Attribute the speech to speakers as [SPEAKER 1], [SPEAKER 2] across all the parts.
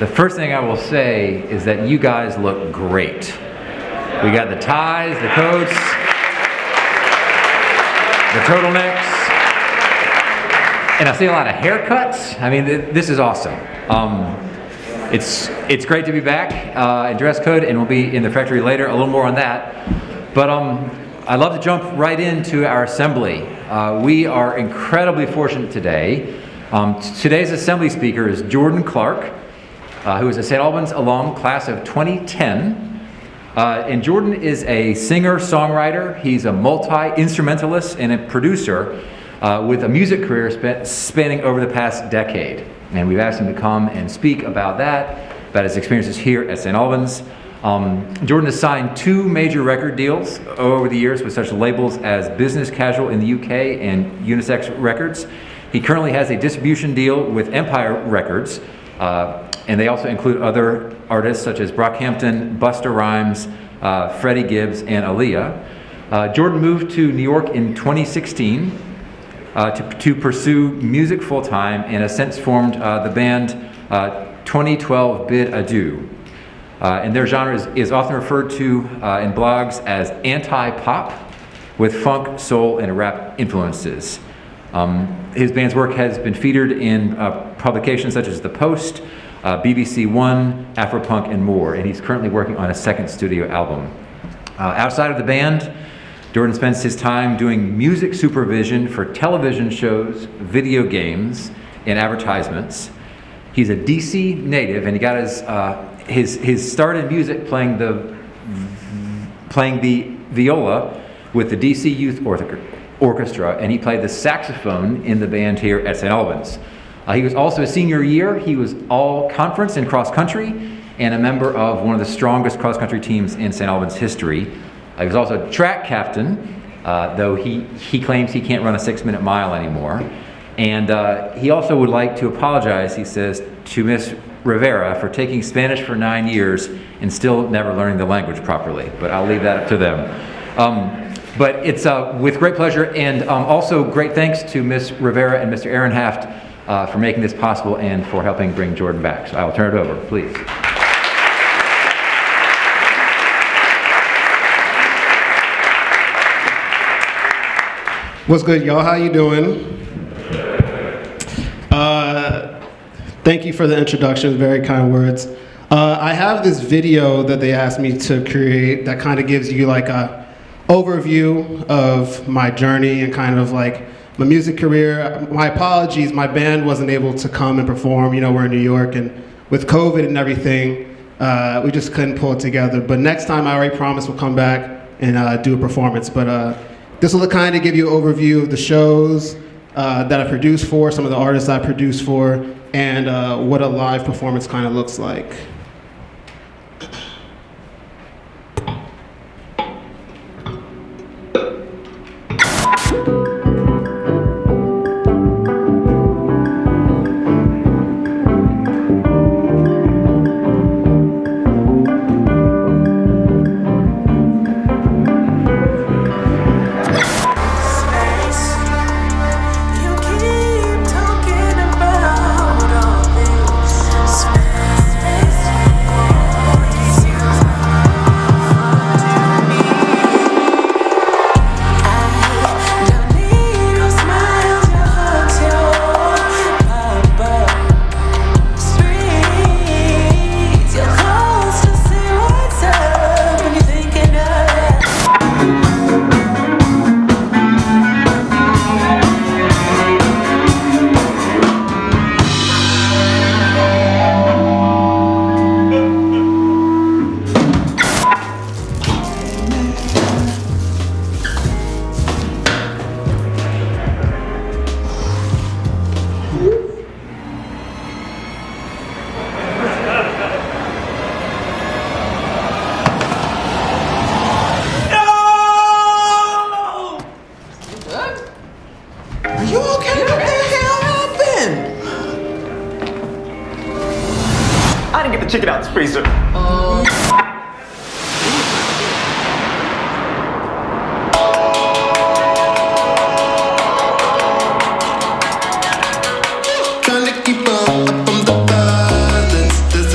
[SPEAKER 1] The first thing I will say is that you guys look great. We got the ties, the coats, the turtlenecks, and I see a lot of haircuts. I mean, this is awesome. It's great to be back in dress code, and we'll be in the factory later. A little more on that. But I'd love to jump right into our assembly. We are incredibly fortunate today. Today's assembly speaker is Jordan Clark, who is a St. Albans alum, class of 2010. And Jordan is a singer-songwriter. He's a multi-instrumentalist and a producer with a music career spanning over the past decade. And we've asked him to come and speak about that, about his experiences here at St. Albans. Jordan has signed 2 major record deals over the years with such labels as Business Casual in the UK and Unisex Records. He currently has a distribution deal with Empire Records, and they also include other artists such as Brockhampton, Busta Rhymes, Freddie Gibbs, and Aaliyah. Jordan moved to New York in 2016 to pursue music full-time, and has since formed the band 2012 Bid Adieu. And their genre is often referred to in blogs as anti-pop with funk, soul, and rap influences. His band's work has been featured in publications such as The Post, BBC One, Afropunk, and more, and he's currently working on a second studio album. Outside of the band, Jordan spends his time doing music supervision for television shows, video games, and advertisements. He's a DC native, and he got his start in music playing the viola with the DC Youth Orchestra, and he played the saxophone in the band here at St. Albans. He was also a senior year. He was all conference in cross country and a member of one of the strongest cross country teams in St. Albans history. He was also a track captain, though he claims he can't run a 6-minute mile anymore. And he also would like to apologize, he says, to Miss Rivera for taking Spanish for 9 years and still never learning the language properly, but I'll leave that up to them. But it's with great pleasure, and also great thanks to Miss Rivera and Mr. Aaron Haft for making this possible and for helping bring Jordan back. So I will turn it over, please.
[SPEAKER 2] What's good, y'all? How you doing? Thank you for the introduction, very kind words. I have this video that they asked me to create that kind of gives you like a overview of my journey and kind of like my music career. My apologies, my band wasn't able to come and perform. You know, we're in New York, and with COVID and everything, we just couldn't pull it together. But next time, I already promised we'll come back and do a performance. But this will kind of give you an overview of the shows that I produced for, some of the artists I produced for, and what a live performance kind of looks like.
[SPEAKER 3] Check it out, it's freezer.
[SPEAKER 4] Trying to keep up from the violence. There's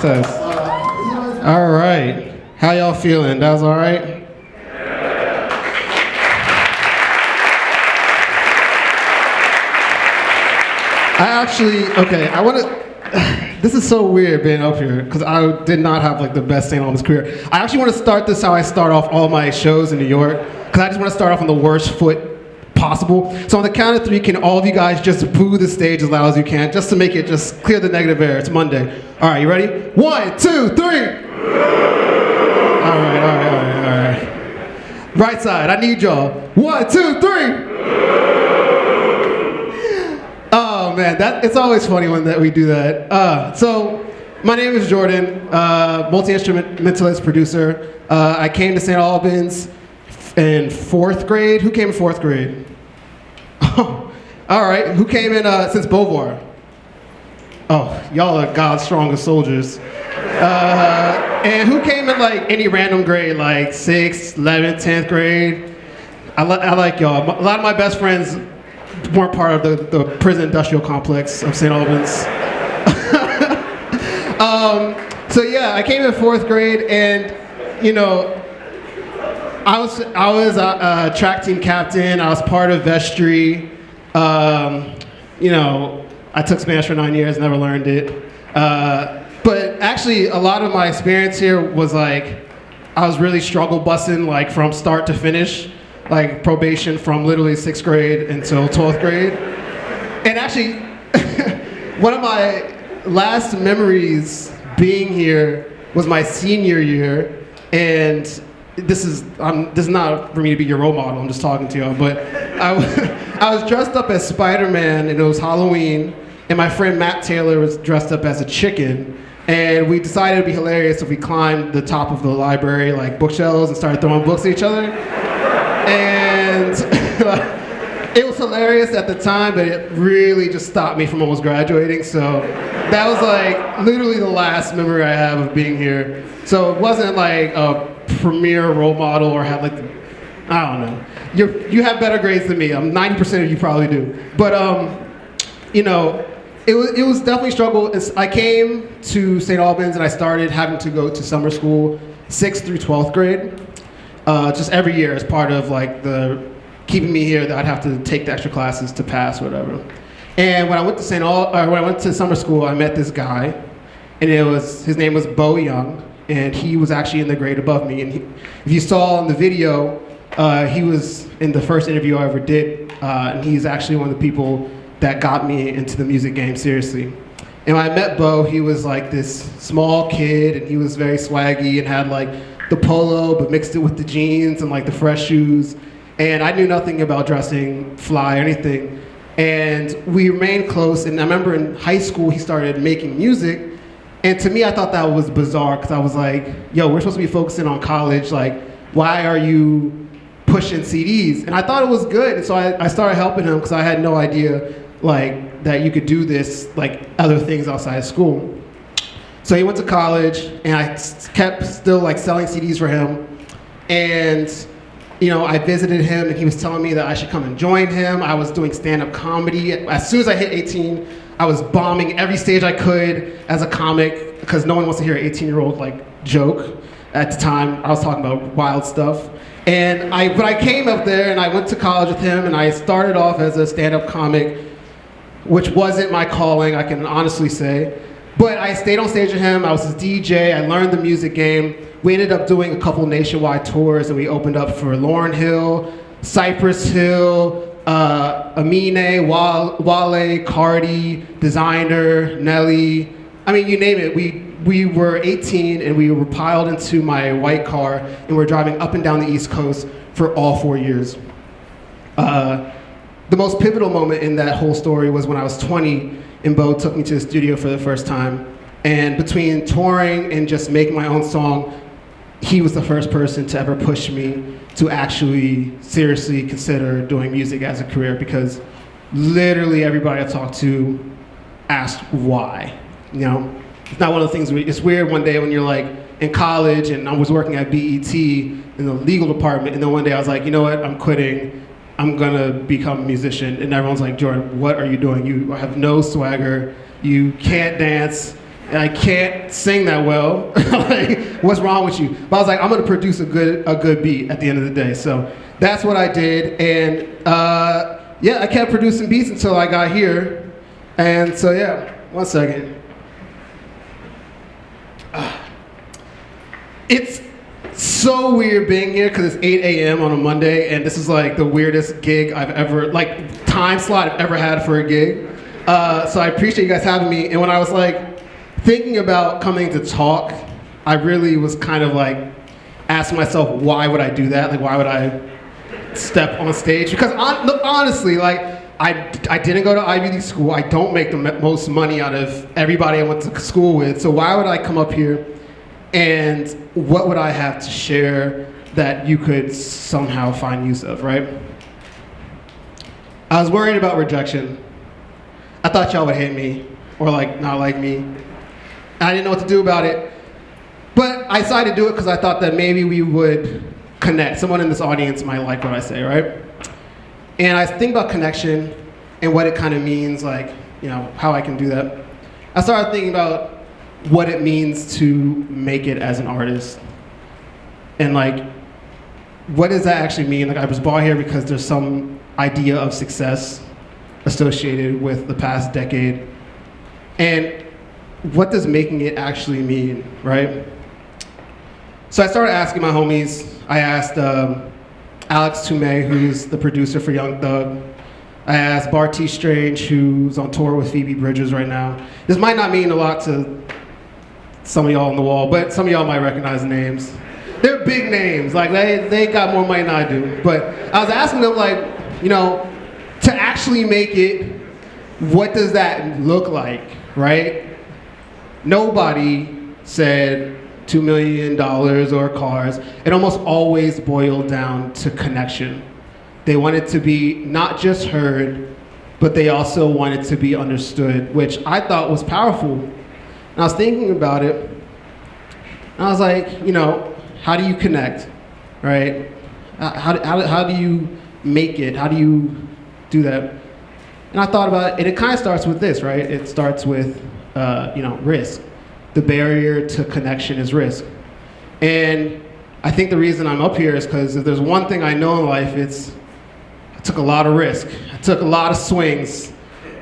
[SPEAKER 2] Test. All right. How y'all feeling? That was all right? I want to, this is so weird being up here because I did not have like the best St. Albans career. I actually want to start this how I start off all my shows in New York because I just want to start off on the worst foot possible. So on the count of 3, can all of you guys just boo the stage as loud as you can just to make it just clear the negative air? It's Monday. All right, you ready? 1, 2, 3. All right. Right side, I need y'all. 1, 2, 3. Oh man, it's always funny when we do that. So my name is Jordan, multi-instrumentalist producer. I came to St. Albans in 4th grade. Who came in 4th grade? Oh, all right. Who came in since Beauvoir? Oh, y'all are God's strongest soldiers. And who came in like any random grade, like 6th, 11th, 10th grade? I like y'all. A lot of my best friends weren't part of the prison industrial complex of St. Albans. So yeah, I came in 4th grade, and you know, I was a track team captain. I was part of vestry. You know, I took Spanish for 9 years, never learned it. But actually, a lot of my experience here was like, I was really struggle busing like from start to finish, like probation from literally 6th grade until 12th grade. And actually, one of my last memories being here was my senior year, and this is not for me to be your role model, I'm just talking to y'all, but I was dressed up as Spider-Man, and it was Halloween, and my friend Matt Taylor was dressed up as a chicken, and we decided it'd be hilarious if we climbed the top of the library, like bookshelves, and started throwing books at each other. And it was hilarious at the time, but it really just stopped me from almost graduating, so that was like literally the last memory I have of being here. So it wasn't like a premier role model or had like, I don't know. You have better grades than me. 90% of you probably do. But you know, it was definitely a struggle. I came to St. Albans and I started having to go to summer school 6th through 12th grade. Just every year as part of like the keeping me here that I'd have to take the extra classes to pass or whatever. And when I went to when I went to summer school, I met this guy, and his name was Bo Young, and he was actually in the grade above me. And if you saw in the video, he was in the first interview I ever did, and he's actually one of the people that got me into the music game seriously. And when I met Bo, he was like this small kid, and he was very swaggy and had like the polo, but mixed it with the jeans and like the fresh shoes. And I knew nothing about dressing fly or anything. And we remained close, and I remember in high school he started making music, and to me I thought that was bizarre because I was like, yo, we're supposed to be focusing on college, like why are you pushing CDs? And I thought it was good, and so I started helping him because I had no idea like that you could do this, like other things outside of school. So he went to college, and I kept still like selling CDs for him, and you know, I visited him, and he was telling me that I should come and join him. I was doing stand-up comedy. As soon as I hit 18, I was bombing every stage I could as a comic, because no one wants to hear an 18-year-old like joke. At the time, I was talking about wild stuff. But I came up there and I went to college with him, and I started off as a stand-up comic, which wasn't my calling, I can honestly say. But I stayed on stage with him, I was his DJ, I learned the music game. We ended up doing a couple nationwide tours, and we opened up for Lauryn Hill, Cypress Hill, Amine, Wale, Cardi, Designer, Nelly. I mean, you name it. We were 18 and we were piled into my white car and we're driving up and down the East Coast for all 4 years. The most pivotal moment in that whole story was when I was 20 and Bo took me to the studio for the first time. And between touring and just making my own song, he was the first person to ever push me to actually seriously consider doing music as a career, because literally everybody I talked to asked why, you know? It's not one of the things, it's weird one day when you're like in college and I was working at BET in the legal department, and then one day I was like, you know what, I'm quitting, I'm gonna become a musician. And everyone's like, Jordan, what are you doing? You have no swagger, you can't dance, and I can't sing that well. Like, what's wrong with you? But I was like, I'm gonna produce a good beat at the end of the day. So that's what I did, and yeah, I kept producing beats until I got here. And so yeah, 1 second. It's so weird being here because it's 8 a.m. on a Monday, and this is like the weirdest gig I've ever, like, time slot I've ever had for a gig. So I appreciate you guys having me. And when I was like thinking about coming to talk, I really was kind of like asking myself, why would I do that? Like, why would I step on stage? Because honestly, like, I didn't go to Ivy League school. I don't make the most money out of everybody I went to school with. So why would I come up here? And what would I have to share that you could somehow find use of, right? I was worried about rejection. I thought y'all would hate me or like not like me. I didn't know what to do about it. But I decided to do it because I thought that maybe we would connect. Someone in this audience might like what I say, right? And I think about connection and what it kind of means, like, you know, how I can do that. I started thinking about what it means to make it as an artist. And like, what does that actually mean? Like, I was brought here because there's some idea of success associated with the past decade. And what does making it actually mean, right? So I started asking my homies. I asked Alex Toomey, who's the producer for Young Thug. I asked Barty Strange, who's on tour with Phoebe Bridgers right now. This might not mean a lot to some of y'all on the wall, but some of y'all might recognize the names. They're big names, like they got more money than I do. But I was asking them, like, you know, to actually make it, what does that look like, right? Nobody said $2 million or cars. It almost always boiled down to connection. They wanted to be not just heard, but they also wanted to be understood, which I thought was powerful. And I was thinking about it, and I was like, you know, how do you connect, right? How do you make it? How do you do that? And I thought about it, and it kind of starts with this, right? It starts with, you know, risk. The barrier to connection is risk. And I think the reason I'm up here is because if there's one thing I know in life, I took a lot of risk. I took a lot of swings.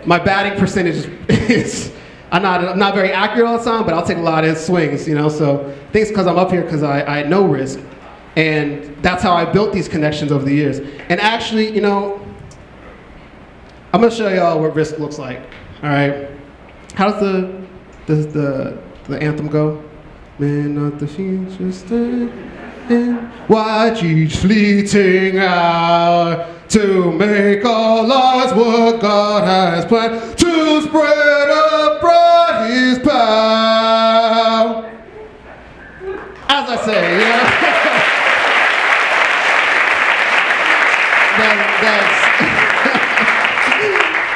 [SPEAKER 2] My batting percentage is, I'm not very accurate all the time, but I'll take a lot of swings, you know? So I think it's because I'm up here because I know risk. And that's how I built these connections over the years. And actually, you know, I'm gonna show y'all what risk looks like, all right? How does the anthem go? Man of the future stand in, watch each fleeting hour to make our lives what God has planned, to spread abroad His power. As I say, you know, that's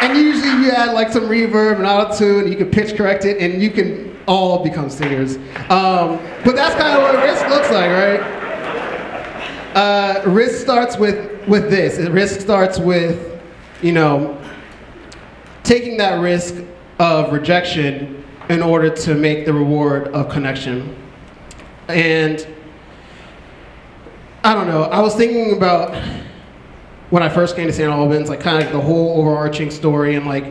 [SPEAKER 2] and usually you add like some reverb and auto-tune, you can pitch correct it, and you can all become singers. But that's kind of what risk looks like, right? Risk starts with this. Risk starts with, you know, taking that risk of rejection in order to make the reward of connection. And I don't know, I was thinking about when I first came to St. Albans, like kind of the whole overarching story, and like,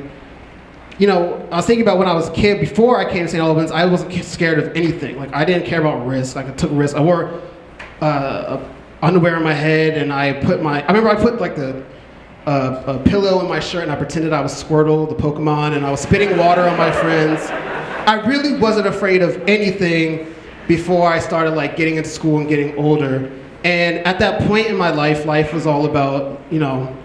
[SPEAKER 2] you know, I was thinking about when I was a kid, before I came to St. Albans, I wasn't scared of anything. Like, I didn't care about risk. Like, I took risks. I wore underwear on my head, and I remember I put like a pillow in my shirt, and I pretended I was Squirtle, the Pokemon, and I was spitting water on my friends. I really wasn't afraid of anything before I started like getting into school and getting older. And at that point in my life was all about, you know,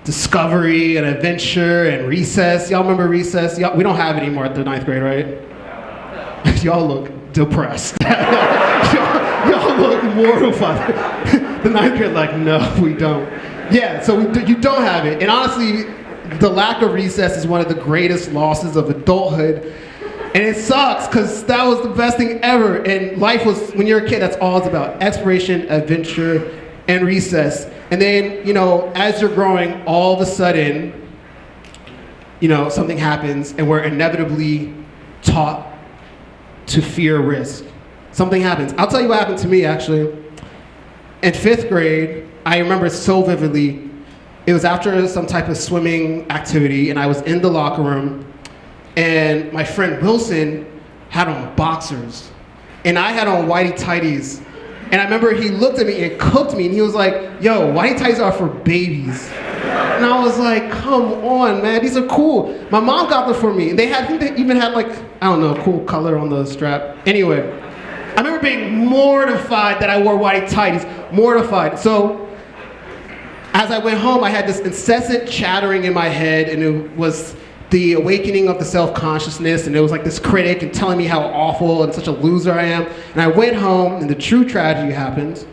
[SPEAKER 2] discovery and adventure and recess. Y'all remember recess? We don't have it anymore at the 9th grade, right? Y'all look depressed. y'all look mortified. The 9th grade, like, no, we don't. Yeah, so you don't have it. And honestly, the lack of recess is one of the greatest losses of adulthood. And it sucks, because that was the best thing ever. And life was, when you're a kid, that's all it's about. Exploration, adventure, and recess. And then, you know, as you're growing, all of a sudden, you know, something happens, and we're inevitably taught to fear risk. Something happens. I'll tell you what happened to me, actually. In 5th grade, I remember so vividly. It was after some type of swimming activity, and I was in the locker room, and my friend Wilson had on boxers, and I had on whitey tighties. And I remember he looked at me and cooked me, and he was like, yo, whitey tighties are for babies. And I was like, come on, man, these are cool. My mom got them for me, and I think they even had like, I don't know, cool color on the strap. Anyway, I remember being mortified that I wore whitey tighties, mortified. So as I went home, I had this incessant chattering in my head, and it was the awakening of the self-consciousness, and it was like this critic and telling me how awful and such a loser I am. And I went home, and the true tragedy happened.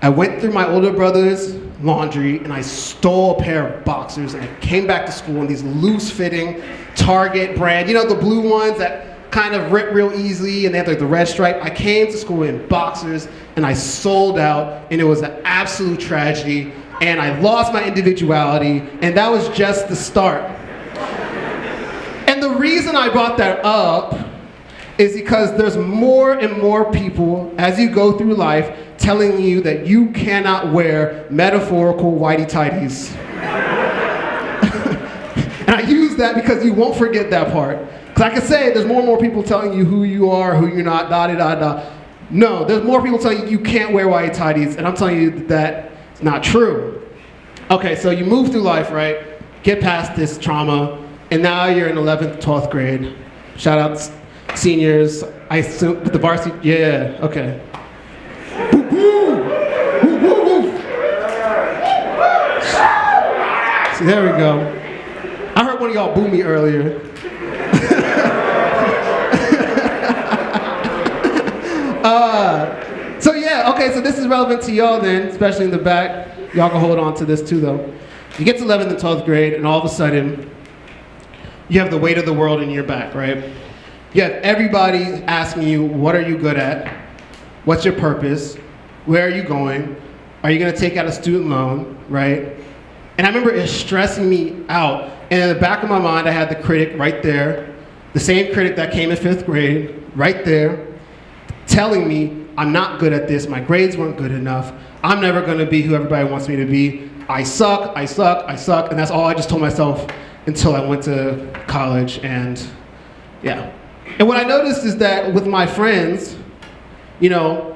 [SPEAKER 2] I went through my older brother's laundry, and I stole a pair of boxers, and I came back to school in these loose-fitting Target brand, you know, the blue ones that kind of rip real easily, and they have like the red stripe. I came to school in boxers, and I sold out, and it was an absolute tragedy, and I lost my individuality, and that was just the start. And the reason I brought that up is because there's more and more people, as you go through life, telling you that you cannot wear metaphorical whitey tighties. And I use that because you won't forget that part. Because I can say there's more and more people telling you who you are, who you're not, da-da-da-da. No, there's more people telling you you can't wear whitey tighties, and I'm telling you that it's not true. Okay, so you move through life, right? Get past this trauma. And now you're in 11th, 12th grade. Shout out seniors. I assume the varsity, yeah, okay. Woo, woo. Woo, woo, woo. See, there we go. I heard one of y'all boo me earlier. So yeah, okay, so this is relevant to y'all then, especially in the back. Y'all can hold on to this too though. You get to 11th and 12th grade, and all of a sudden, you have the weight of the world in your back, right? You have everybody asking you, what are you good at? What's your purpose? Where are you going? Are you gonna take out a student loan, right? And I remember it stressing me out. And in the back of my mind, I had the critic right there, the same critic that came in 5th grade, right there, telling me, I'm not good at this, my grades weren't good enough, I'm never gonna be who everybody wants me to be, I suck, I suck, I suck, and that's all I just told myself until I went to college, and yeah. And what I noticed is that with my friends, you know,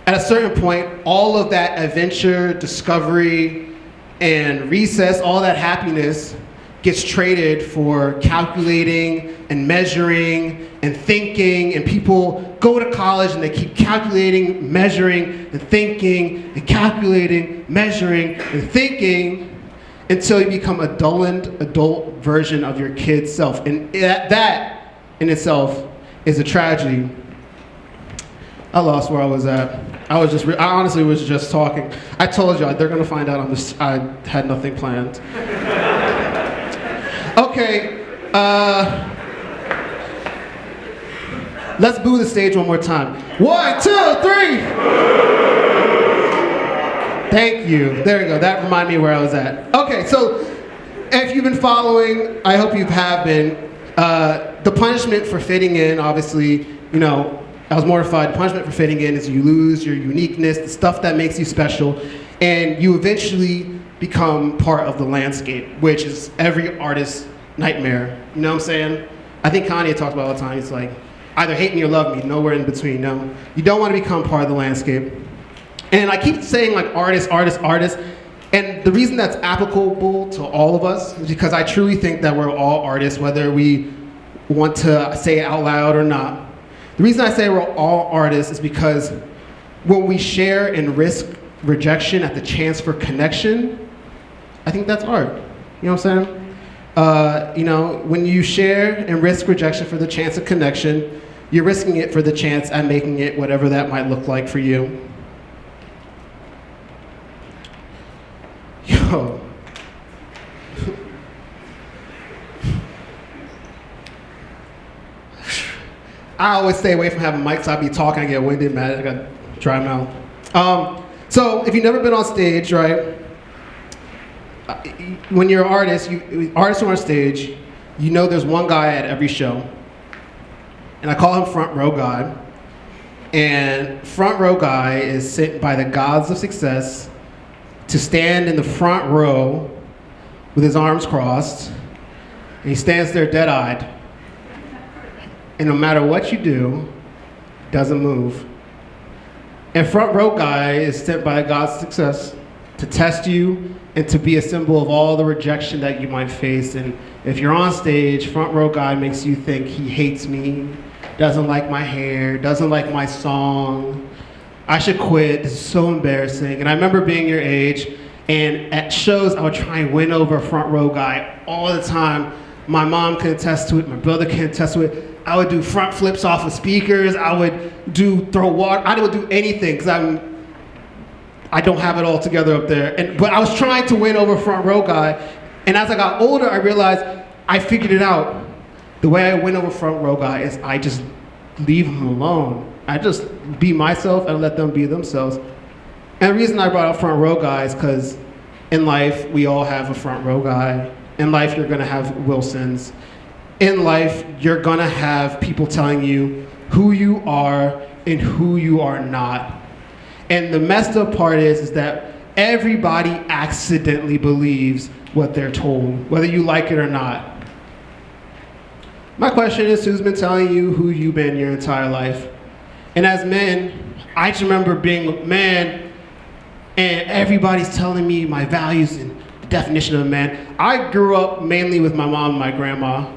[SPEAKER 2] at a certain point, all of that adventure, discovery, and recess, all that happiness gets traded for calculating and measuring and thinking, and people go to college and they keep calculating, measuring, and thinking, and calculating, measuring, and thinking, until you become a dulled adult version of your kid self. And that in itself is a tragedy. I lost where I was at. I honestly was just talking. I told y'all, they're gonna find out on this, I had nothing planned. Okay, let's boo the stage one more time. 1, 2, 3! Thank you. There you go. That reminded me where I was at. Okay, so if you've been following, I hope you have been. The punishment for fitting in, obviously, you know, I was mortified. The punishment for fitting in is you lose your uniqueness, the stuff that makes you special, and you eventually become part of the landscape, which is every artist's nightmare. You know what I'm saying? I think Kanye talks about it all the time. He's like, either hate me or love me, nowhere in between. No, you don't want to become part of the landscape. And I keep saying like artists, artists, artists. And the reason that's applicable to all of us is because I truly think that we're all artists, whether we want to say it out loud or not. The reason I say we're all artists is because when we share and risk rejection at the chance for connection, I think that's art. You know what I'm saying? When you share and risk rejection for the chance of connection, you're risking it for the chance at making it whatever that might look like for you. Yo. I always stay away from having mics. I be talking, I get winded, mad, I got dry mouth. So if you've never been on stage, right? When you're an artist, artists who are on stage, you know there's one guy at every show. And I call him Front Row Guy. And Front Row Guy is sent by the gods of success to stand in the front row with his arms crossed. And he stands there dead-eyed. And no matter what you do, doesn't move. And Front Row Guy is sent by the gods of success to test you and to be a symbol of all the rejection that you might face. And if you're on stage, Front Row Guy makes you think he hates me, doesn't like my hair, doesn't like my song. I should quit, this is so embarrassing. And I remember being your age, and at shows I would try and win over a Front Row Guy all the time. My mom can attest to it, my brother can attest to it. I would do front flips off of speakers, I would throw water, I would do anything, because I don't have it all together up there. But I was trying to win over Front Row Guy, and as I got older, I realized I figured it out. The way I win over Front Row Guy is I just leave them alone. I just be myself and let them be themselves. And the reason I brought up Front Row Guy is because in life, we all have a Front Row Guy. In life, you're gonna have Wilsons. In life, you're gonna have people telling you who you are and who you are not. And the messed up part is that everybody accidentally believes what they're told, whether you like it or not. My question is, who's been telling you who you've been your entire life? And as men, I just remember being a man and everybody's telling me my values and the definition of a man. I grew up mainly with my mom and my grandma.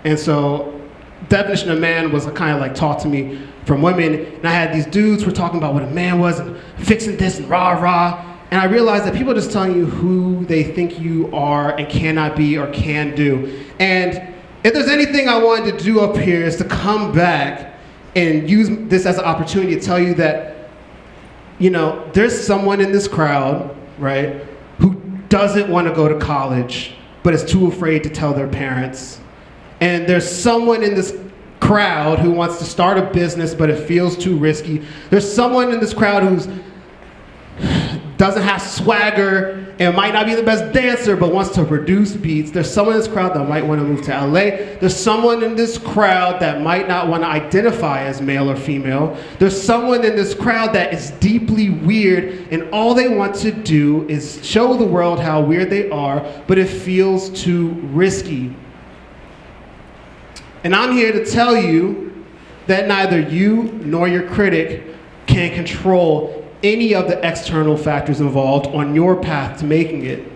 [SPEAKER 2] And so definition of man was kind of like taught to me from women. And I had these dudes who were talking about what a man was and fixing this and rah rah. And I realized that people are just telling you who they think you are and cannot be or can do. And if there's anything I wanted to do up here is to come back and use this as an opportunity to tell you that, there's someone in this crowd, right, who doesn't want to go to college, but is too afraid to tell their parents. And there's someone in this crowd who wants to start a business, but it feels too risky. There's someone in this crowd who's doesn't have swagger and might not be the best dancer, but wants to produce beats. There's someone in this crowd that might want to move to LA. There's someone in this crowd that might not want to identify as male or female. There's someone in this crowd that is deeply weird, and all they want to do is show the world how weird they are, but it feels too risky. And I'm here to tell you that neither you nor your critic can control any of the external factors involved on your path to making it.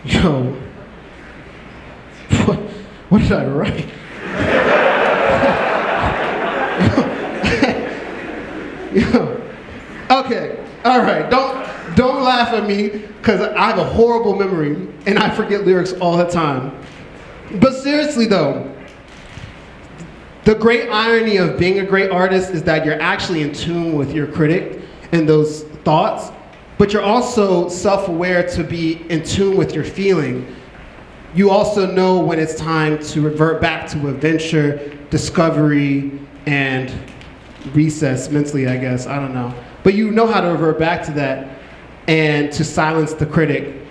[SPEAKER 2] Yo, what did I write? Yo. Okay, all right, don't laugh at me, because I have a horrible memory and I forget lyrics all the time. But seriously though, the great irony of being a great artist is that you're actually in tune with your critic and those thoughts, but you're also self-aware to be in tune with your feeling. You also know when it's time to revert back to adventure, discovery, and recess mentally, I guess, I don't know. But you know how to revert back to that and to silence the critic.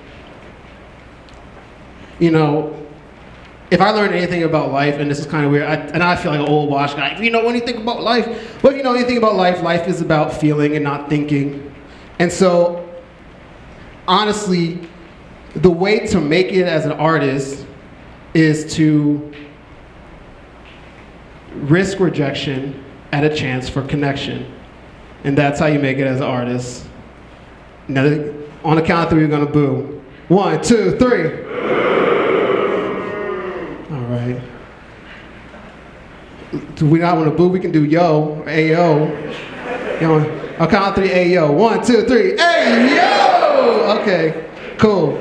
[SPEAKER 2] if I learned anything about life, and this is kind of weird, and I feel like an old wash guy, if you know anything about life, well, if you know anything about life, life is about feeling and not thinking. And so, honestly, the way to make it as an artist is to risk rejection at a chance for connection. And that's how you make it as an artist. Now, on the count of three, we're gonna boo. 1, 2, 3. All right. Do we not want to boo? We can do yo, ayo. Yo, I'll count of three, ayo. 1, 2, 3, ayo! Okay, cool.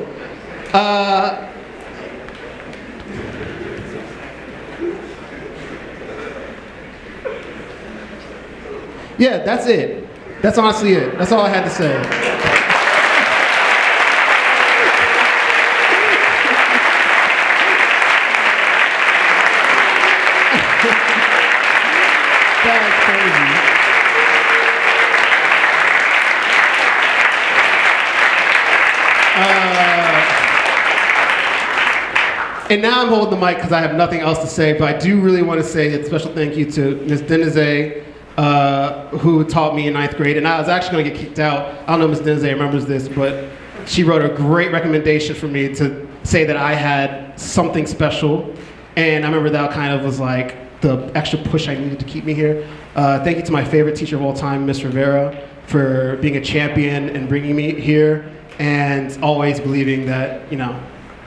[SPEAKER 2] Yeah, that's it. That's honestly it. That's all I had to say. That's crazy. And now I'm holding the mic because I have nothing else to say, but I do really want to say a special thank you to Ms. Denizé, who taught me in 9th grade, and I was actually going to get kicked out. I don't know if Ms. Denizé remembers this, but she wrote a great recommendation for me to say that I had something special, and I remember that kind of was like the extra push I needed to keep me here. Thank you to my favorite teacher of all time, Ms. Rivera, for being a champion and bringing me here, and always believing that, you know,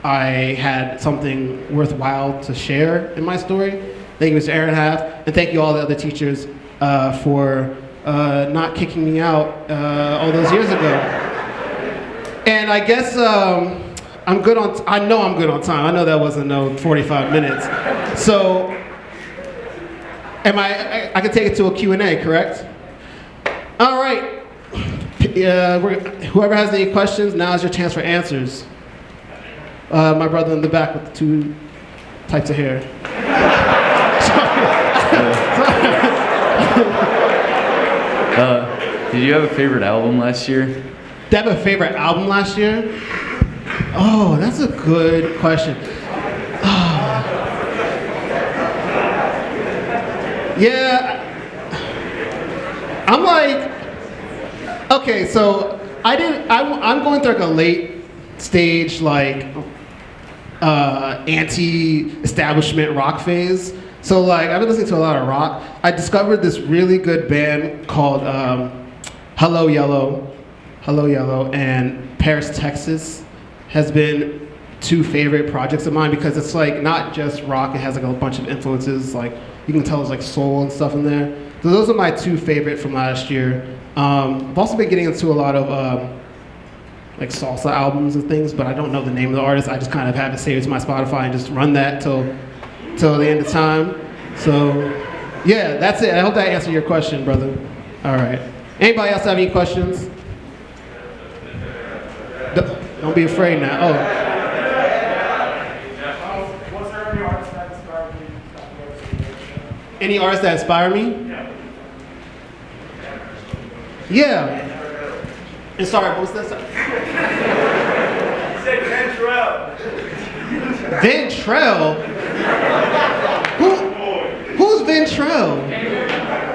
[SPEAKER 2] I had something worthwhile to share in my story. Thank you, Mr. Aaron Half, and thank you all the other teachers for not kicking me out all those years ago. And I guess I'm good on. I know I'm good on time. I know that wasn't no 45 minutes. So, I can take it to a Q&A, correct? All right. Whoever has any questions, now is your chance for answers. My brother in the back with the 2 types of hair.
[SPEAKER 3] Did you have a favorite album last year?
[SPEAKER 2] Did I have a favorite album last year? Oh, that's a good question. Yeah, I'm like, okay, so I'm going through like a late stage, like, anti-establishment rock phase. So like, I've been listening to a lot of rock. I discovered this really good band called Hello Yellow, and Paris, Texas has been 2 favorite projects of mine because it's like not just rock, it has like a bunch of influences, like you can tell there's like soul and stuff in there. So those are my 2 favorite from last year. I've also been getting into a lot of like salsa albums and things, but I don't know the name of the artist. I just kind of have it saved to my Spotify and just run that till the end of time. So yeah, that's it. I hope that answered your question, brother. All right. Anybody else have any questions? Don't be afraid now. Oh.
[SPEAKER 4] Was there any artist that inspired you?
[SPEAKER 2] Any artists that inspire me? Yeah. And sorry, what was that?
[SPEAKER 4] You said Ventrell.
[SPEAKER 2] Ventrell? Who's Ventrell?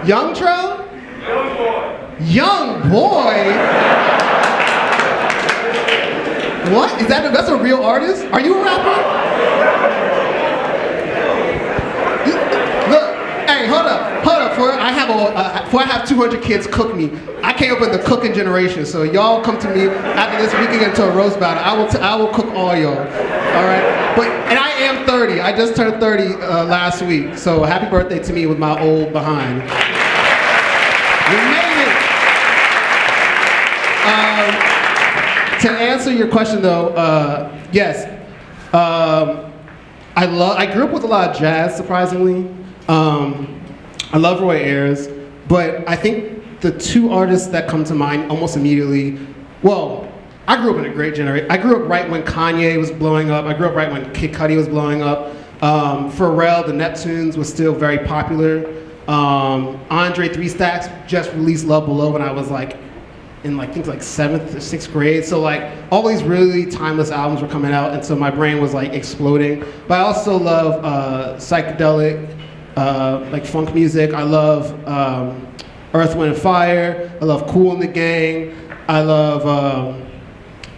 [SPEAKER 2] Young Trell?
[SPEAKER 4] Young boy.
[SPEAKER 2] Young boy? What? That's a real artist? Are you a rapper? Look, hey, hold up. Before I have 200 kids cook me, I came up in the cooking generation. So y'all come to me after this, we can get into a roast battle. I will cook all y'all. All right. And I am 30. I just turned 30 last week. So happy birthday to me with my old behind. We made it. To answer your question though, yes. I grew up with a lot of jazz, surprisingly. I love Roy Ayers, but I think the 2 artists that come to mind almost immediately, well, I grew up in a great generation. I grew up right when Kanye was blowing up. I grew up right when Kid Cudi was blowing up. Pharrell, the Neptunes was still very popular. Andre 3 Stacks just released Love Below when I was like in like things like 7th or 6th grade. So like all these really timeless albums were coming out, and so my brain was like exploding. But I also love psychedelic, like funk music. I love Earth, Wind, and Fire. I love Kool and the Gang. I love,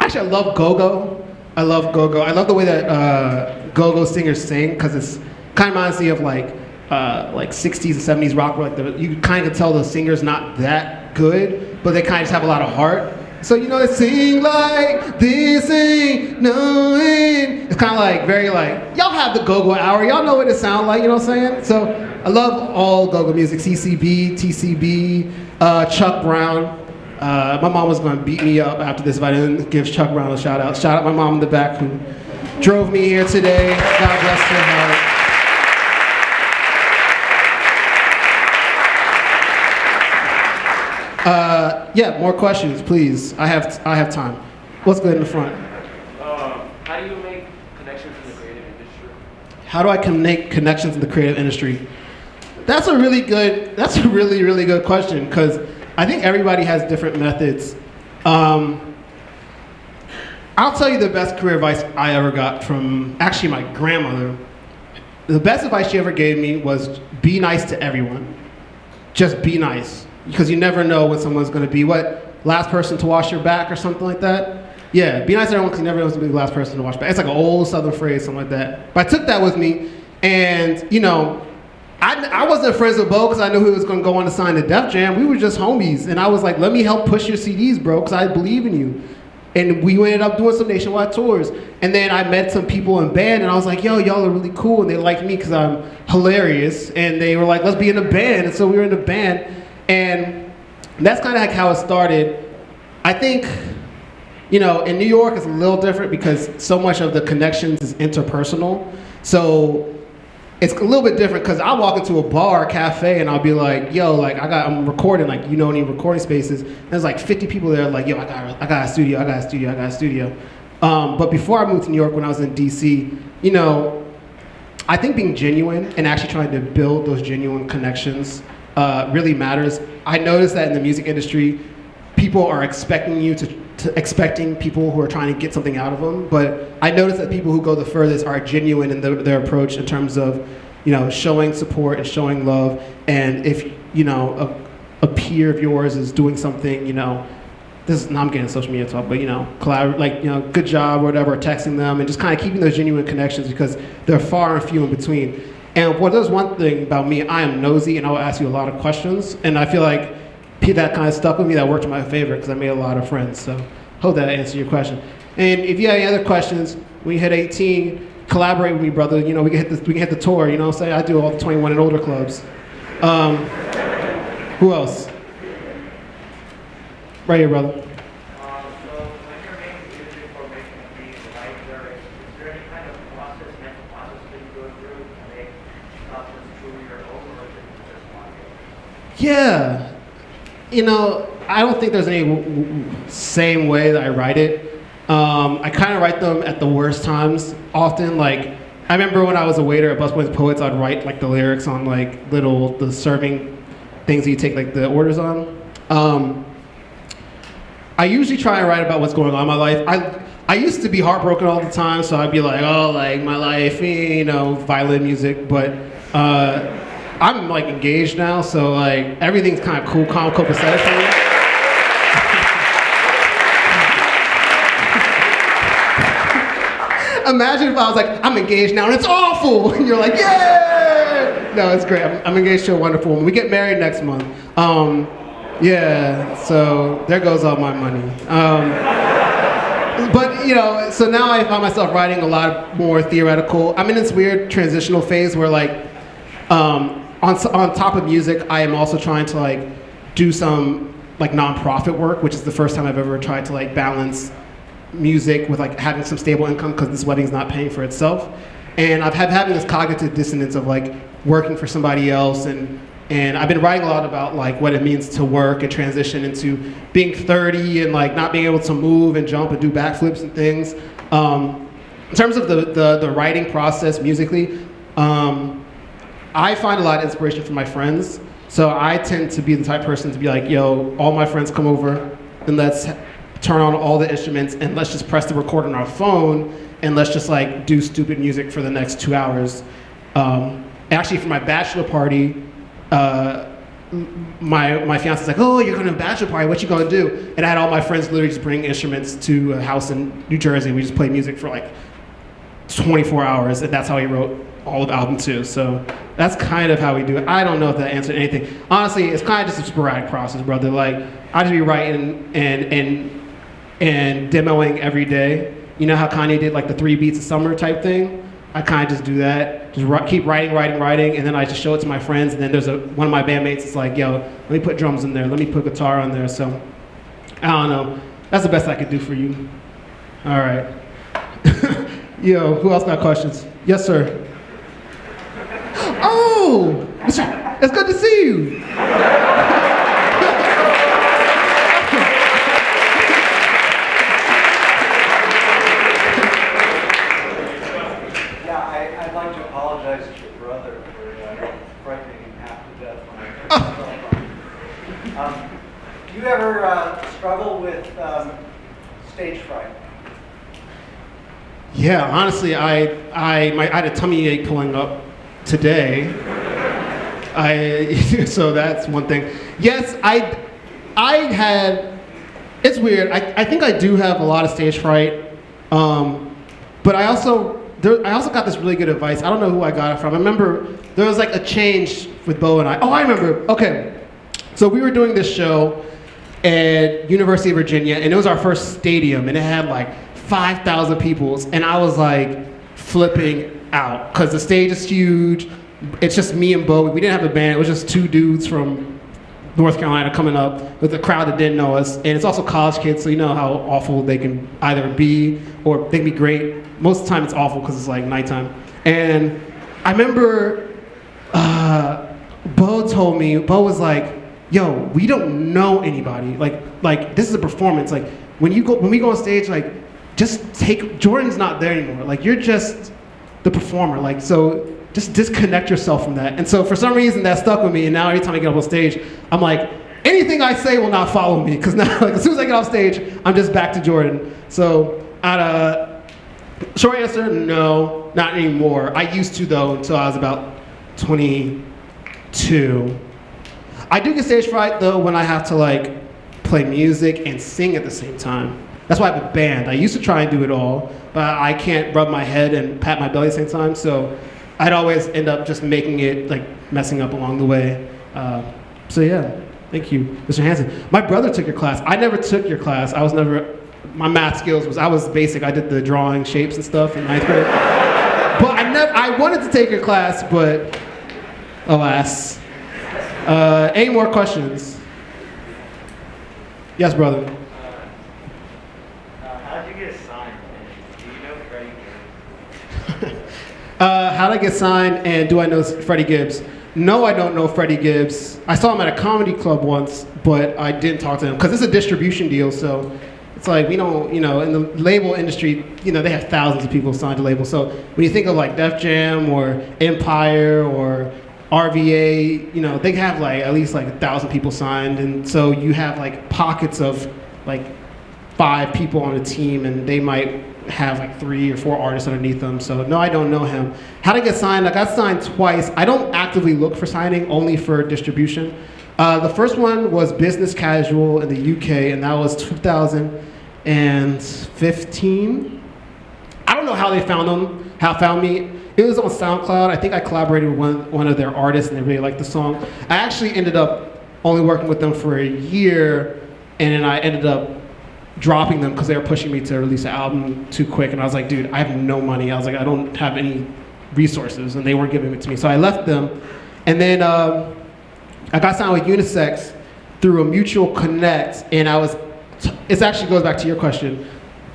[SPEAKER 2] actually I love go-go. I love go-go. I love the way that go-go singers sing, because it's kind of reminds me of like 60s and 70s rock, where like you kind of tell the singer's not that good, but they kind of just have a lot of heart. So you know, they sing like this ain't no end. It's kind of like very like, y'all have the go-go hour, y'all know what it sounds like, you know what I'm saying? So I love all go-go music, CCB, TCB, Chuck Brown. My mom was going to beat me up after this if I didn't give Chuck Brown a shout out. Shout out my mom in the back who drove me here today. God bless her heart. Yeah, more questions, please. I have time. Let's go in the front.
[SPEAKER 4] How do you make connections in the creative industry?
[SPEAKER 2] How do I make connections in the creative industry? That's a really good question, because I think everybody has different methods. I'll tell you the best career advice I ever got from actually my grandmother. The best advice she ever gave me was be nice to everyone. Just be nice. Because you never know when someone's going to be last person to wash your back or something like that. Yeah, be nice to everyone because you never know who's going to be the last person to wash your back. It's like an old Southern phrase, something like that. But I took that with me, and you know, I wasn't friends with Bo because I knew he was going to go on to sign to Def Jam. We were just homies, and I was like, let me help push your CDs, bro, because I believe in you. And we ended up doing some nationwide tours. And then I met some people in band, and I was like, yo, y'all are really cool, and they liked me because I'm hilarious. And they were like, let's be in a band. And so we were in a band. And that's kind of like how it started. I think, you know, in New York it's a little different because so much of the connections is interpersonal. So it's a little bit different because I'll walk into a bar, cafe, and I'll be like, yo, like I'm recording, like, you know, any recording spaces. And there's like 50 people there like, yo, I got a studio. But before I moved to New York, when I was in DC, you know, I think being genuine and actually trying to build those genuine connections really matters. I noticed that in the music industry, people are expecting you expecting people who are trying to get something out of them. But I noticed that people who go the furthest are genuine in their approach in terms of, you know, showing support and showing love. And if, you know, a peer of yours is doing something, you know, now I'm getting social media talk, but, you know, good job or whatever, texting them and just kind of keeping those genuine connections because they're far and few in between. And there's one thing about me, I am nosy and I will ask you a lot of questions. And I feel like that kind of stuck with me, that worked in my favor because I made a lot of friends. So hope that answers your question. And if you have any other questions, when you hit 18, collaborate with me, brother. You know, we can hit the tour, you know what I'm saying? I do all the 21 and older clubs. Who else? Right here, brother. Yeah, you know, I don't think there's any same way that I write it. I kind of write them at the worst times. Often, like, I remember when I was a waiter at Busboys Poets, I'd write like the lyrics on like the serving things that you take like the orders on. I usually try and write about what's going on in my life. I used to be heartbroken all the time, so I'd be like, oh, like my life, you know, violin music, but I'm like engaged now, so like everything's kind of cool, calm, copacetic for me. Imagine if I was like, I'm engaged now and it's awful, and you're like, yeah! No, it's great. I'm engaged to a wonderful woman. We get married next month. Yeah, so there goes all my money. But you know, so now I find myself writing a lot more theoretical. I'm in this weird transitional phase where like, on top of music, I am also trying to like do some like nonprofit work, which is the first time I've ever tried to like balance music with like having some stable income because this wedding's not paying for itself. And I've had having this cognitive dissonance of like working for somebody else, and I've been writing a lot about like what it means to work and transition into being 30 and like not being able to move and jump and do backflips and things. In terms of the writing process musically, I find a lot of inspiration from my friends. So I tend to be the type of person to be like, yo, all my friends come over, and let's turn on all the instruments and let's just press the record on our phone and let's just like do stupid music for the next 2 hours. Actually, for my bachelor party, my fiance's like, oh, you're going to a bachelor party, what you going to do? And I had all my friends literally just bring instruments to a house in New Jersey. We just played music for like 24 hours, and that's how he wrote all of album 2. So that's kind of how we do it. I don't know if that answered anything. Honestly, it's kind of just a sporadic process, brother. Like, I just be writing and demoing every day. You know how Kanye did like the 3 beats of summer type thing? I kind of just do that. Just keep writing, and then I just show it to my friends. And then there's one of my bandmates is like, yo, let me put drums in there. Let me put guitar on there. So, I don't know. That's the best I could do for you. All right. Yo, who else got questions? Yes, sir. Oh, it's good to see you.
[SPEAKER 5] I'd like to apologize to your brother for frightening him half to death when I turned him. Do you ever struggle with stage fright?
[SPEAKER 2] Yeah, honestly, I had a tummy ache pulling up today. So that's one thing. Yes, I had. It's weird. I think I do have a lot of stage fright, but I also got this really good advice. I don't know who I got it from. I remember there was like a change with Bo and I. Oh, I remember. Okay, so we were doing this show at University of Virginia, and it was our first stadium, and it had like 5,000 people, and I was like flipping out because the stage is huge. It's just me and Bo. We didn't have a band. It was just 2 dudes from North Carolina coming up with a crowd that didn't know us. And it's also college kids, so you know how awful they can either be or they can be great. Most of the time it's awful because it's like nighttime. And I remember Bo told me, Bo was like, yo, we don't know anybody. Like this is a performance. Like when we go on stage, like just Jordan's not there anymore. Like you're just the performer. Like so just disconnect yourself from that. And so for some reason that stuck with me, and now every time I get up on stage, I'm like, anything I say will not follow me, because now like as soon as I get off stage, I'm just back to Jordan. So short answer, no, not anymore. I used to though until I was about 22. I do get stage fright though when I have to like play music and sing at the same time. That's why I have a band. I used to try and do it all, but I can't rub my head and pat my belly at the same time, so I'd always end up just making it, like, messing up along the way. So yeah, thank you, Mr. Hansen. My brother took your class. I never took your class. My math skills I was basic. I did the drawing shapes and stuff in 9th grade. But I wanted to take your class, but alas. Any more questions? Yes, brother.
[SPEAKER 5] How'd you get signed? Do you know Freddie Gibbs?
[SPEAKER 2] How did I get signed, and do I know Freddie Gibbs? No, I don't know Freddie Gibbs. I saw him at a comedy club once, but I didn't talk to him because it's a distribution deal. So it's like we don't, in the label industry, they have thousands of people signed to labels. So when you think of like Def Jam or Empire or RVA, they have like at least like 1,000 people signed, and so you have like pockets of like 5 people on a team, and they might have like 3 or 4 artists underneath them. So no, I don't know him. How to get signed? I got signed twice. I don't actively look for signing, only for distribution. The first one was Business Casual in the UK, and that was 2015. I don't know how they found me. It was on SoundCloud. I think I collaborated with one of their artists, and they really liked the song. I actually ended up only working with them for a year, and then I ended up dropping them because they were pushing me to release an album too quick, and I was like, dude, I have no money. I was like, I don't have any resources, and they weren't giving it to me. So I left them, and then I got signed with Unisex through a mutual connect, and it actually goes back to your question.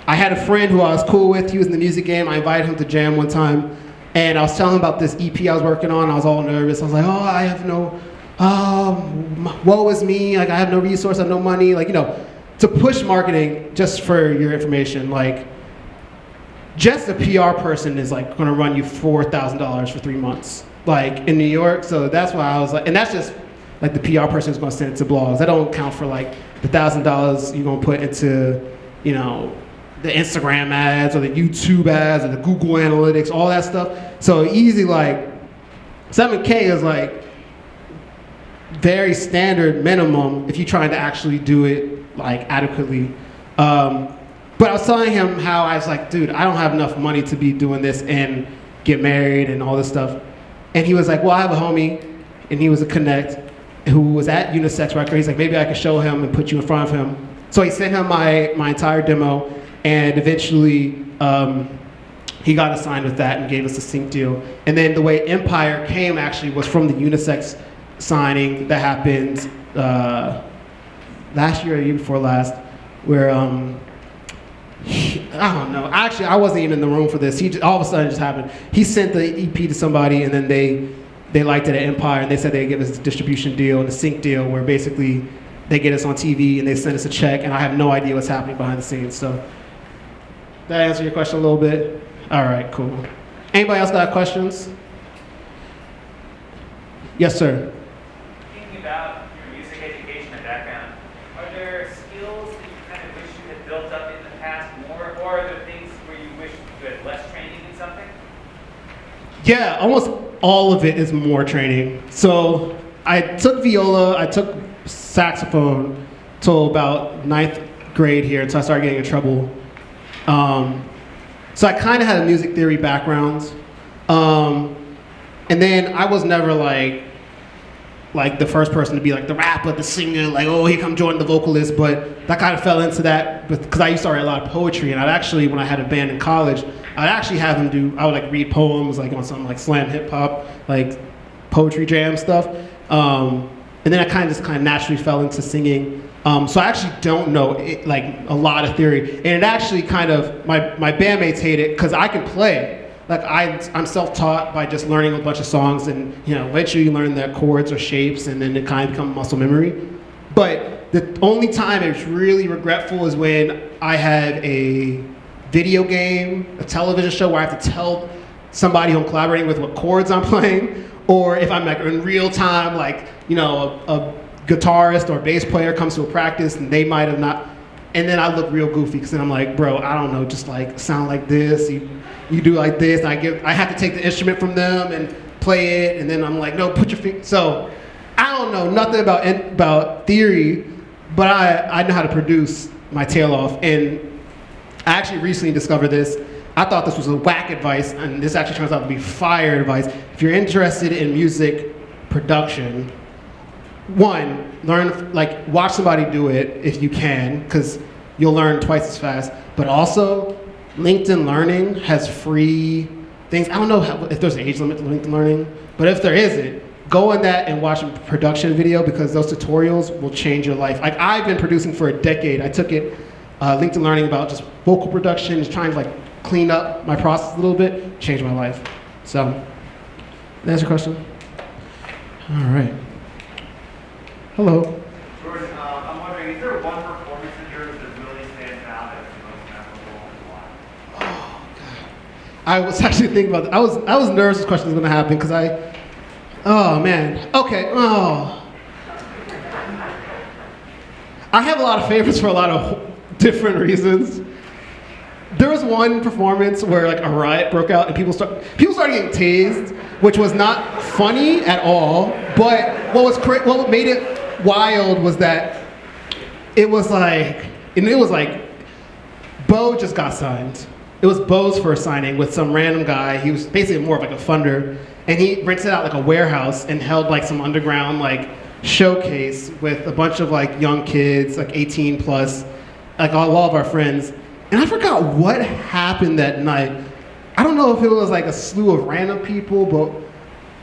[SPEAKER 2] I had a friend who I was cool with. He was in the music game. I invited him to jam one time, and I was telling him about this EP I was working on. I was all nervous. I was like, oh, I have no, woe is me. Like, I have no resource, I have no money. Like, to push marketing, just for your information, like, just a PR person is like gonna run you $4,000 for 3 months, like in New York. So that's why I was like, and that's just like the PR person is gonna send it to blogs. That don't count for like the $1,000 you're gonna put into, you know, the Instagram ads or the YouTube ads or the Google Analytics, all that stuff. So easy, like, 7K is like very standard minimum if you're trying to actually do it like adequately. But I was telling him how I was like, dude, I don't have enough money to be doing this and get married and all this stuff. And he was like, well, I have a homie, and he was a connect, who was at Unisex Record. He's like, maybe I could show him and put you in front of him. So he sent him my entire demo, and eventually he got assigned with that and gave us a sync deal. And then the way Empire came actually was from the Unisex signing that happened last year or the year before last, where I don't know. Actually, I wasn't even in the room for this. He just, all of a sudden it just happened. He sent the EP to somebody, and then they liked it at Empire, and they said they'd give us a distribution deal and a sync deal where basically they get us on TV and they send us a check, and I have no idea what's happening behind the scenes. So that answer your question a little bit? All right, cool. Anybody else got questions? Yes, sir.
[SPEAKER 6] Thinking about your music education and background, are there skills that you kind of wish you had built up in the past more, or are there things where you wish you had less training in something?
[SPEAKER 2] Yeah, almost all of it is more training. So I took viola, I took saxophone till about 9th grade here until I started getting in trouble. So I kind of had a music theory background. And then I was never like the first person to be like the rapper, the singer, like, oh, here come Jordan the vocalist, but that kind of fell into that because I used to write a lot of poetry, and I'd actually, when I had a band in college, I'd actually have them I would like read poems like on something like slam hip hop, like poetry jam stuff. And then I kind of naturally fell into singing. So I actually don't know like a lot of theory, and it actually kind of, my bandmates hate it because I can play. Like I'm self-taught by just learning a bunch of songs, and you know, eventually you learn the chords or shapes, and then it kind of becomes muscle memory. But the only time it's really regretful is when I have a video game, a television show where I have to tell somebody who I'm collaborating with what chords I'm playing, or if I'm like in real time, like, you know, a guitarist or bass player comes to a practice and they might have not, and then I look real goofy because then I'm like, bro, I don't know, just like sound like this, you do like this, and I have to take the instrument from them and play it, and then I'm like, no, put your feet. So I don't know nothing about theory, but I know how to produce my tail off. And I actually recently discovered this. I thought this was a whack advice, and this actually turns out to be fire advice. If you're interested in music production, one, learn, like, watch somebody do it if you can, because you'll learn twice as fast. But also, LinkedIn Learning has free things. I don't know if there's an age limit to LinkedIn Learning, but if there isn't, go in that and watch a production video, because those tutorials will change your life. Like, I've been producing for a decade. I took it, LinkedIn Learning, about just vocal production, just trying to like clean up my process a little bit, changed my life. So, that's your question? All right. Hello.
[SPEAKER 6] Jordan, I'm wondering, is there one performance of yours that really stands out as the most memorable and why?
[SPEAKER 2] Oh, God. I was actually thinking about that. I was nervous this question was going to happen because oh, man. Okay. Oh. I have a lot of favorites for a lot of different reasons. There was one performance where like a riot broke out and people started getting tased, which was not funny at all. But what made it wild was that it was like Bo just got signed. It was Bo's first signing with some random guy. He was basically more of like a funder, and he rented out like a warehouse and held like some underground like showcase with a bunch of like young kids, like 18 plus, like all of our friends. And I forgot what happened that night. I don't know if it was like a slew of random people, but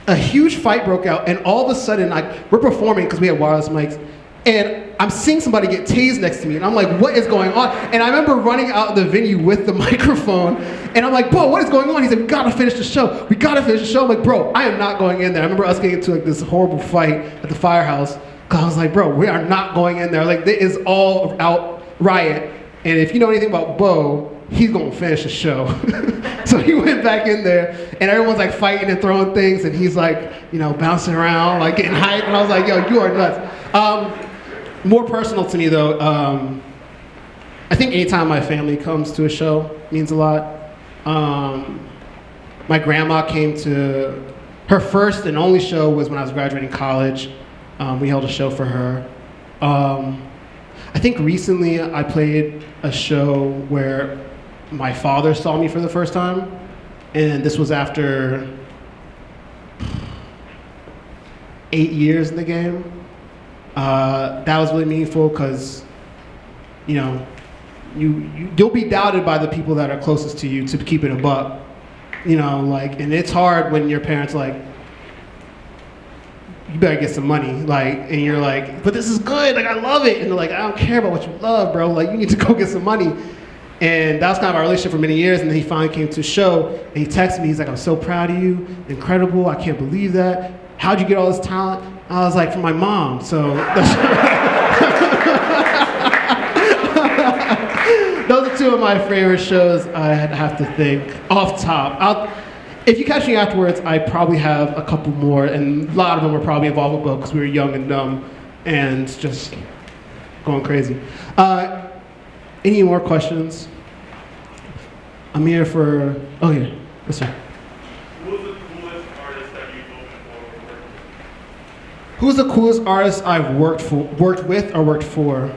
[SPEAKER 2] a huge fight broke out, and all of a sudden, like, we're performing because we had wireless mics, and I'm seeing somebody get tased next to me, and I'm like, what is going on? And I remember running out of the venue with the microphone, and I'm like, bro, what is going on? He said, we gotta finish the show. We gotta finish the show. I'm like, bro, I am not going in there. I remember us getting into like this horrible fight at the firehouse, because I was like, bro, we are not going in there. Like, this is all out riot. And if you know anything about Bo, he's gonna finish the show. So he went back in there, and everyone's like fighting and throwing things, and he's like, you know, bouncing around, like getting hyped. And I was like, yo, you are nuts. more personal to me though, I think anytime my family comes to a show means a lot. My grandma came to, her first and only show was when I was graduating college. We held a show for her. I think recently I played a show where my father saw me for the first time, and this was after 8 years in the game. That was really meaningful because, you know, you'll be doubted by the people that are closest to you, to keep it a buck. You know, like, and it's hard when your parents like, you better get some money, like, and you're like, but this is good, like, I love it. And they're like, I don't care about what you love, bro, like, you need to go get some money. And that was kind of our relationship for many years, and then he finally came to a show, and he texted me, he's like, I'm so proud of you, incredible, I can't believe that. How'd you get all this talent? I was like, from my mom, so. Those are two of my favorite shows I'd have to think off top. If you catch me afterwards, I probably have a couple more, and a lot of them were probably involved with both because we were young and dumb and just going crazy. Any more questions? I'm here for, oh yeah, yes sir.
[SPEAKER 7] Who's the coolest artist that you've opened for or worked with?
[SPEAKER 2] Who's the coolest artist I've worked with or worked for?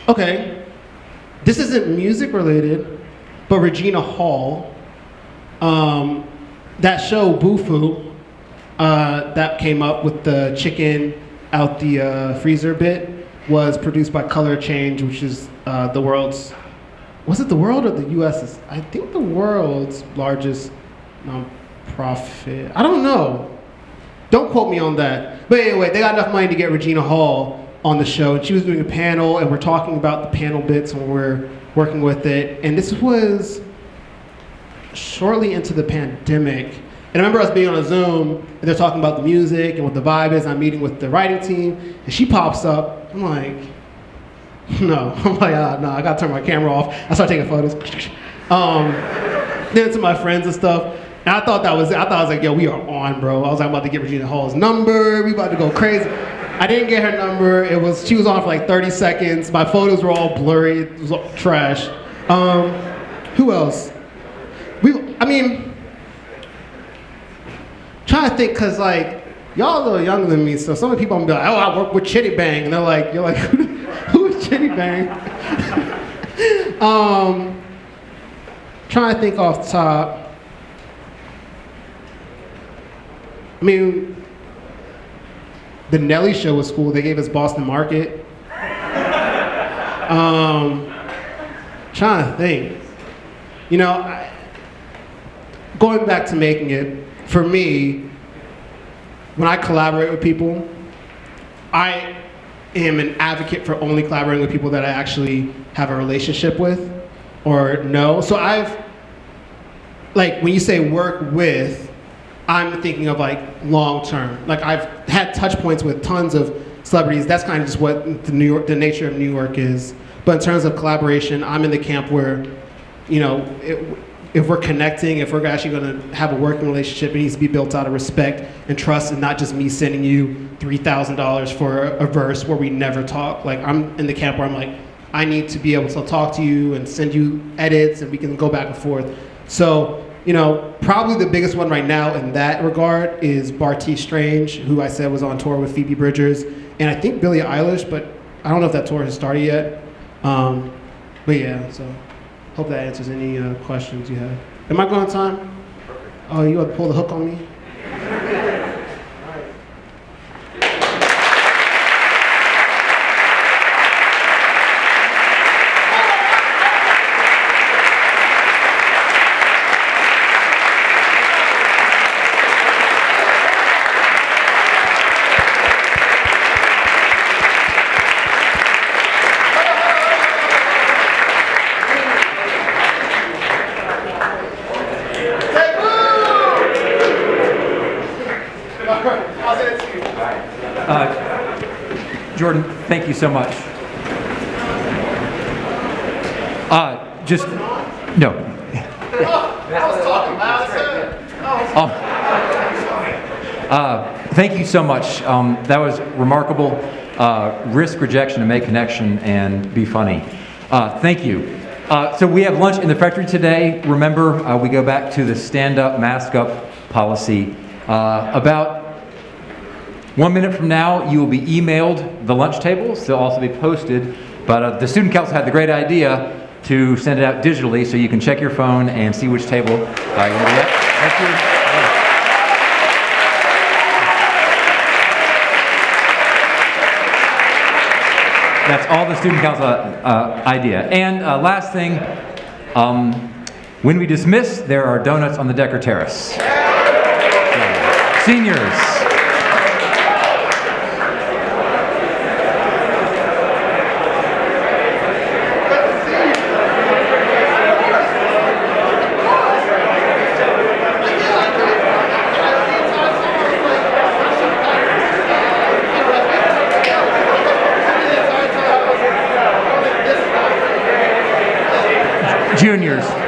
[SPEAKER 2] Okay, this isn't music related, but Regina Hall, that show Boofu, that came up with the chicken out the freezer bit, was produced by Color Change, which is the world's, was it the world or the US's? I think the world's largest nonprofit. I don't know. Don't quote me on that. But anyway, they got enough money to get Regina Hall on the show, and she was doing a panel, and we're talking about the panel bits when we're working with it. And this was shortly into the pandemic. And I remember us being on a Zoom, and they're talking about the music and what the vibe is. I'm meeting with the writing team, and she pops up. I'm like, no. I'm like, no, I gotta turn my camera off. I start taking photos. Then to my friends and stuff. And I thought that was it. I was like, yo, we are on, bro. I was like, I'm about to get Regina Hall's number. We about to go crazy. I didn't get her number. She was on for like 30 seconds. My photos were all blurry. It was all trash. Who else? Trying to think, cause like, y'all a little younger than me, so some of the people I'm gonna be like, oh, I work with Chitty Bang. And they're like, you're like, who is Chitty Bang? Trying to think off the top. I mean, the Nelly show was cool. They gave us Boston Market. Trying to think. You know, going back to making it, for me, when I collaborate with people, I am an advocate for only collaborating with people that I actually have a relationship with or know. So when you say work with, I'm thinking of like long term. Like I've had touch points with tons of celebrities. That's kind of just what the nature of New York is. But in terms of collaboration, I'm in the camp where, you know, if we're connecting, if we're actually going to have a working relationship, it needs to be built out of respect and trust, and not just me sending you $3,000 for a verse where we never talk. Like I'm in the camp where I'm like, I need to be able to talk to you and send you edits, and we can go back and forth. So, you know, probably the biggest one right now in that regard is Barty Strange, who I said was on tour with Phoebe Bridgers, and I think Billie Eilish, but I don't know if that tour has started yet. But yeah, so hope that answers any questions you have. Am I going on time? Perfect. Oh, you want to pull the hook on me?
[SPEAKER 1] Jordan, thank you so much. No.
[SPEAKER 2] I was talking loud.
[SPEAKER 1] thank you so much. That was remarkable. Risk rejection and make connection and be funny. Thank you. So we have lunch in the refectory today. Remember, we go back to the stand-up, mask-up policy. About 1 minute from now, you will be emailed the lunch tables. They'll also be posted. But the student council had the great idea to send it out digitally so you can check your phone and see which table you're going to be at. Thank you. That's all the student council idea. And last thing, when we dismiss, there are donuts on the Decker Terrace. Seniors. Juniors.